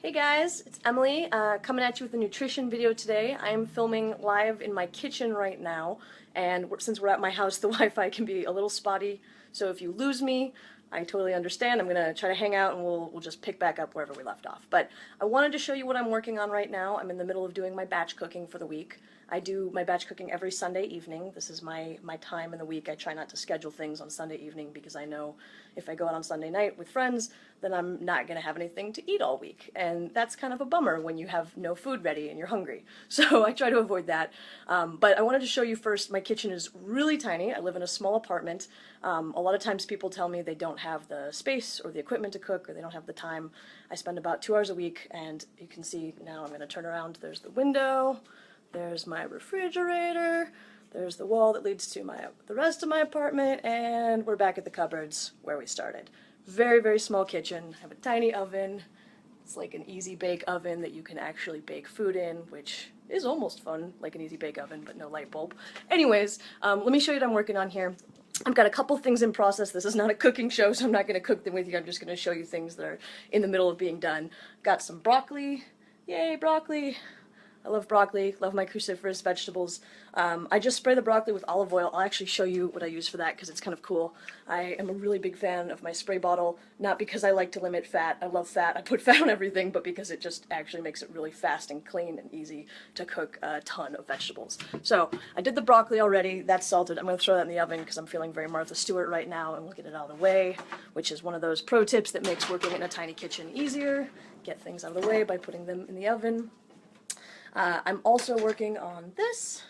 Hey guys, it's Emily, coming at you with a nutrition video today. I am filming live in my kitchen right now, and since we're at my house, the Wi-Fi can be a little spotty, so if you lose me, I totally understand. I'm gonna try to hang out and we'll just pick back up wherever we left off. But I wanted to show you what I'm working on right now. I'm in the middle of doing my batch cooking for the week. I do my batch cooking every Sunday evening. This is my time in the week. I try not to schedule things on Sunday evening because I know if I go out on Sunday night with friends, then I'm not going to have anything to eat all week. And that's kind of a bummer when you have no food ready and you're hungry. So I try to avoid that. But I wanted to show you first, my kitchen is really tiny. I live in a small apartment. A lot of times people tell me they don't have the space or the equipment to cook, or they don't have the time. I spend about 2 hours a week, and you can see now I'm going to turn around. There's the window. There's my refrigerator, there's the wall that leads to the rest of my apartment, and we're back at the cupboards where we started. Very, very small kitchen. I have a tiny oven. It's like an easy bake oven that you can actually bake food in, which is almost fun, like an easy bake oven, but no light bulb. Anyways, let me show you what I'm working on here. I've got a couple things in process. This is not a cooking show, so I'm not going to cook them with you. I'm just going to show you things that are in the middle of being done. Got some broccoli. Yay, broccoli! I love broccoli, love my cruciferous vegetables. I just spray the broccoli with olive oil. I'll actually show you what I use for that because it's kind of cool. I am a really big fan of my spray bottle, not because I like to limit fat. I love fat. I put fat on everything, but because it just actually makes it really fast and clean and easy to cook a ton of vegetables. So I did the broccoli already. That's salted. I'm going to throw that in the oven because I'm feeling very Martha Stewart right now, and we'll get it out of the way, which is one of those pro tips that makes working in a tiny kitchen easier. Get things out of the way by putting them in the oven. I'm also working on this.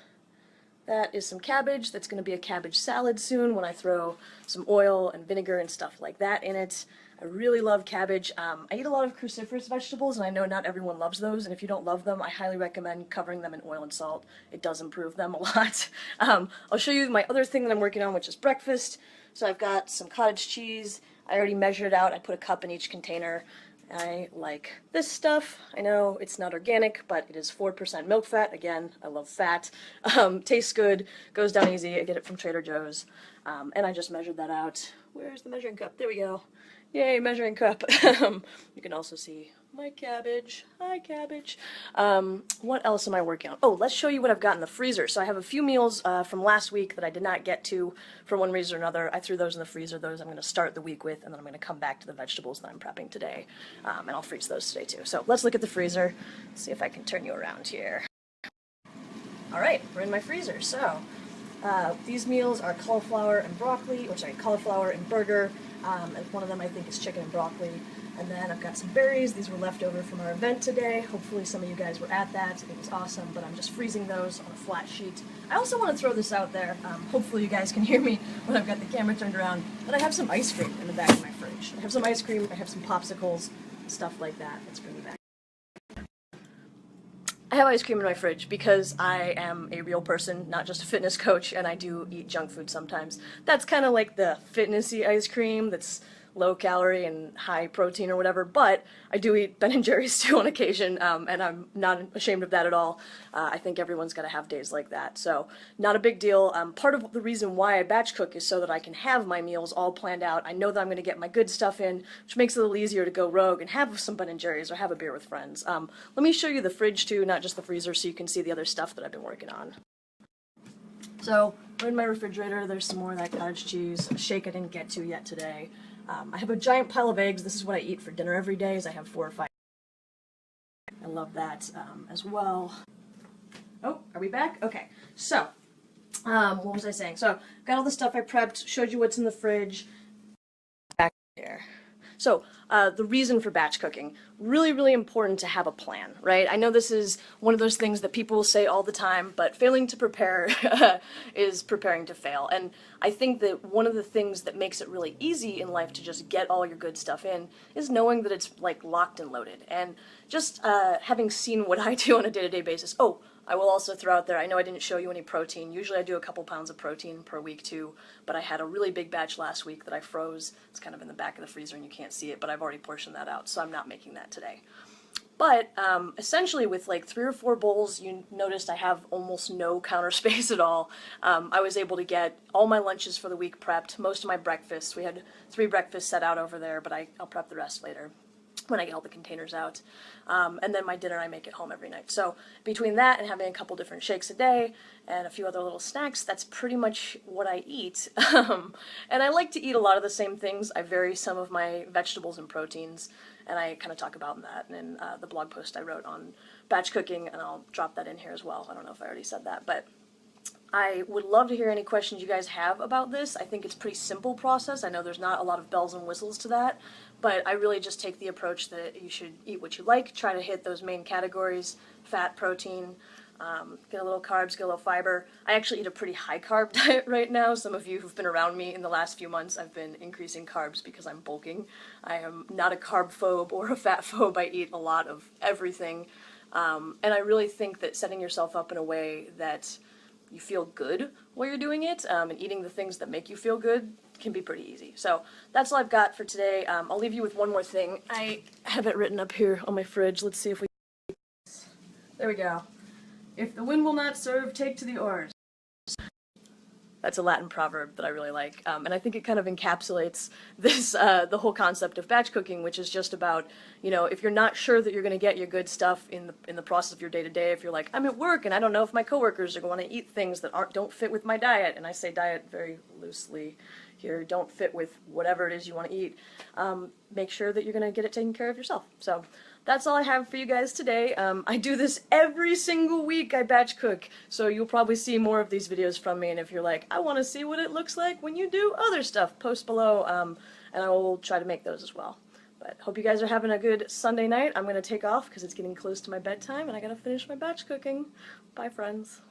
That is some cabbage. That's going to be a cabbage salad soon when I throw some oil and vinegar and stuff like that in it. I really love cabbage. I eat a lot of cruciferous vegetables, and I know not everyone loves those, and if you don't love them, I highly recommend covering them in oil and salt. It does improve them a lot. I'll show you my other thing that I'm working on, which is breakfast. So I've got some cottage cheese. I already measured it out. I put a cup in each container. I like this stuff. I know it's not organic, but it is 4% milk fat. Again, I love fat. Tastes good, goes down easy. I get it from Trader Joe's. And I just measured that out. Where's the measuring cup? There we go. Yay, measuring cup. You can also see my cabbage. Hi, cabbage. What else am I working on? Oh, let's show you what I've got in the freezer. So I have a few meals from last week that I did not get to for one reason or another. I threw those in the freezer. Those I'm going to start the week with, and then I'm going to come back to the vegetables that I'm prepping today. And I'll freeze those today too. So let's look at the freezer. See if I can turn you around here. All right, we're in my freezer. So these meals are cauliflower and broccoli, or sorry, cauliflower and burger. And one of them I think is chicken and broccoli. And then I've got some berries. These were left over from our event today. Hopefully some of you guys were at that. It was awesome, but I'm just freezing those on a flat sheet. I also want to throw this out there. Hopefully you guys can hear me when I've got the camera turned around. But I have some ice cream in the back of my fridge. I have some ice cream, I have some popsicles, stuff like that. Let's bring it back. I have ice cream in my fridge because I am a real person, not just a fitness coach, and I do eat junk food sometimes. That's kind of like the fitnessy ice cream that's low calorie and high protein or whatever, but I do eat Ben & Jerry's too on occasion, and I'm not ashamed of that at all. I think everyone's got to have days like that, so not a big deal. Part of the reason why I batch cook is so that I can have my meals all planned out. I know that I'm going to get my good stuff in, which makes it a little easier to go rogue and have some Ben & Jerry's or have a beer with friends. Let me show you the fridge too, not just the freezer, so you can see the other stuff that I've been working on. So, we're in my refrigerator. There's some more of that cottage cheese, a shake I didn't get to yet today. I have a giant pile of eggs. This is what I eat for dinner every day, is I have 4 or 5. I love that as well. Oh, are we back? Okay, so, what was I saying? So, got all the stuff I prepped, showed you what's in the fridge. Back here. So, the reason for batch cooking, really, really important to have a plan, right? I know this is one of those things that people say all the time, but failing to prepare is preparing to fail. And I think that one of the things that makes it really easy in life to just get all your good stuff in is knowing that it's like locked and loaded. And just having seen what I do on a day-to-day basis. Oh, I will also throw out there, I know I didn't show you any protein. Usually I do a couple pounds of protein per week too, but I had a really big batch last week that I froze. It's kind of in the back of the freezer and you can't see it, but I've already portioned that out, so I'm not making that today. But essentially with like 3 or 4 bowls, you noticed I have almost no counter space at all. I was able to get all my lunches for the week prepped, most of my breakfasts. We had 3 breakfasts set out over there, but I'll prep the rest later. when I get all the containers out. And then my dinner I make at home every night. So between that and having a couple different shakes a day and a few other little snacks, that's pretty much what I eat. And I like to eat a lot of the same things. I vary some of my vegetables and proteins, and I kind of talk about that in the blog post I wrote on batch cooking, and I'll drop that in here as well. I don't know if I already said that, but I would love to hear any questions you guys have about this. I think it's a pretty simple process. I know there's not a lot of bells and whistles to that, but I really just take the approach that you should eat what you like, try to hit those main categories: fat, protein, get a little carbs, get a little fiber. I actually eat a pretty high carb diet right now. Some of you who've been around me in the last few months, I've been increasing carbs because I'm bulking. I am not a carb phobe or a fat phobe. I eat a lot of everything. And I really think that setting yourself up in a way that you feel good while you're doing it, and eating the things that make you feel good can be pretty easy. So that's all I've got for today. I'll leave you with one more thing. I have it written up here on my fridge. Let's see if we... There we go. If the wind will not serve, take to the oars. That's a Latin proverb that I really like, and I think it kind of encapsulates this, the whole concept of batch cooking, which is just about, you know, if you're not sure that you're going to get your good stuff in the process of your day-to-day, if you're like, I'm at work and I don't know if my coworkers are going to eat things that don't fit with my diet, and I say diet very loosely here, don't fit with whatever it is you want to eat, make sure that you're going to get it taken care of yourself. So that's all I have for you guys today. I do this every single week. I batch cook, so you'll probably see more of these videos from me, and if you're like, I want to see what it looks like when you do other stuff, post below, and I will try to make those as well. But hope you guys are having a good Sunday night. I'm going to take off because it's getting close to my bedtime, and I gotta finish my batch cooking. Bye, friends.